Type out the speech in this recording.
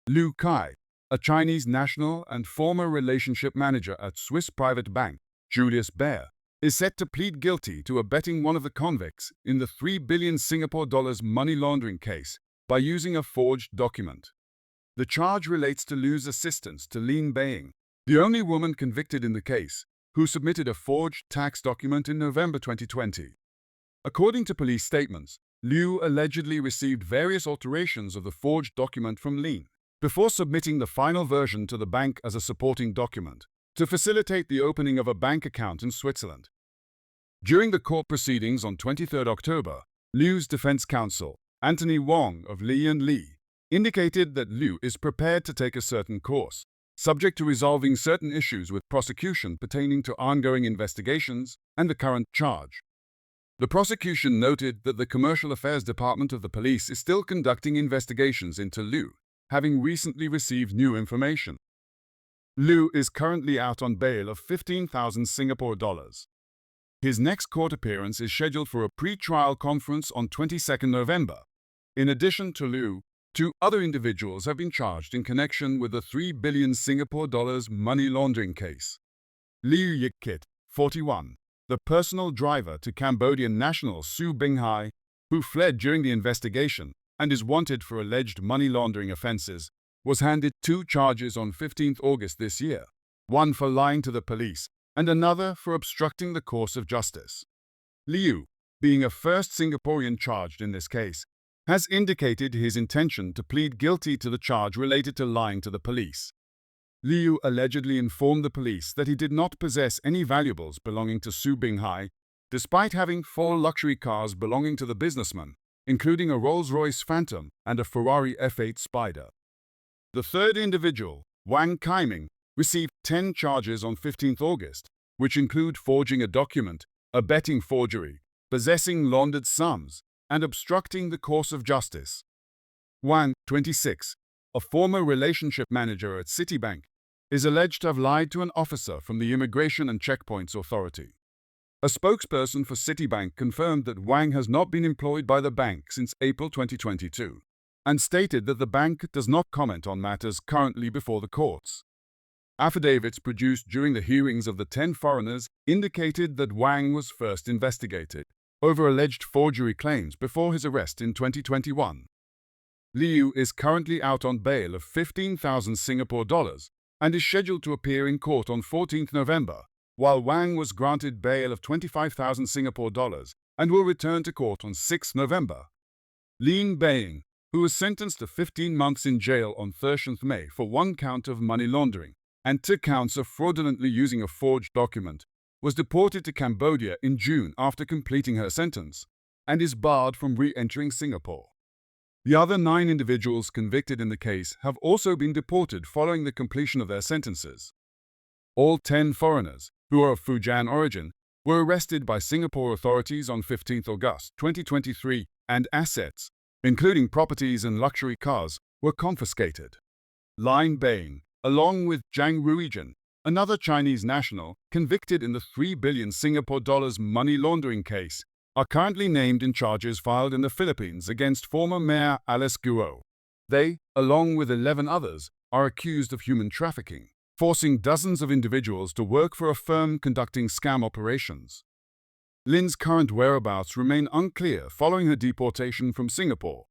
Liu Kai, a Chinese national and former relationship manager at Swiss private bank Julius Baer, is set to plead guilty to abetting one of the convicts in the 3 billion Singapore dollars money laundering case by using a forged document. The charge relates to Liu's assistance to Lin Baoying, the only woman convicted in the case, who submitted a forged tax document in November 2020. According to police statements, Liu allegedly received various alterations of the forged document from Lin before submitting the final version to the bank as a supporting document to facilitate the opening of a bank account in Switzerland. During the court proceedings on 23 October, Liu's defense counsel, Anthony Wong of Li & Li, indicated that Liu is prepared to take a certain course, subject to resolving certain issues with prosecution pertaining to ongoing investigations and the current charge. The prosecution noted that the Commercial Affairs Department of the police is still conducting investigations into Liu, having recently received new information. Liu is currently out on bail of 15,000 Singapore dollars. His next court appearance is scheduled for a pre-trial conference on 22 November. In addition to Liu, 2 other individuals have been charged in connection with the 3 billion Singapore dollars money laundering case. Liu Kit, 41, the personal driver to Cambodian national Su Binghai, who fled during the investigation and is wanted for alleged money laundering offenses, was handed 2 charges on 15 August this year, one for lying to the police and another for obstructing the course of justice. Liu, being a first Singaporean charged in this case, has indicated his intention to plead guilty to the charge related to lying to the police. Liu allegedly informed the police that he did not possess any valuables belonging to Su Binghai, despite having 4 luxury cars belonging to the businessman, including a Rolls-Royce Phantom and a Ferrari F8 Spider. The third individual, Wang Kaiming, received 10 charges on 15 August, which include forging a document, abetting forgery, possessing laundered sums, and obstructing the course of justice. Wang, 26, a former relationship manager at Citibank, is alleged to have lied to an officer from the Immigration and Checkpoints Authority. A spokesperson for Citibank confirmed that Wang has not been employed by the bank since April 2022, and stated that the bank does not comment on matters currently before the courts. Affidavits produced during the hearings of the 10 foreigners indicated that Wang was first investigated over alleged forgery claims before his arrest in 2021. Liu is currently out on bail of 15,000 Singapore dollars and is scheduled to appear in court on 14 November, while Wang was granted bail of 25,000 Singapore dollars and will return to court on 6 November. Lin Baoying, who was sentenced to 15 months in jail on 13 May for 1 count of money laundering and 2 counts of fraudulently using a forged document, was deported to Cambodia in June after completing her sentence and is barred from re-entering Singapore. The other 9 individuals convicted in the case have also been deported following the completion of their sentences. All 10 foreigners, who are of Fujian origin, were arrested by Singapore authorities on 15 August 2023, and assets, including properties and luxury cars, were confiscated. Lin Baoying, along with Zhang Ruijin, another Chinese national convicted in the 3 billion Singapore dollars money laundering case, are currently named in charges filed in the Philippines against former Mayor Alice Guo. They, along with 11 others, are accused of human trafficking, forcing dozens of individuals to work for a firm conducting scam operations. Lin's current whereabouts remain unclear following her deportation from Singapore.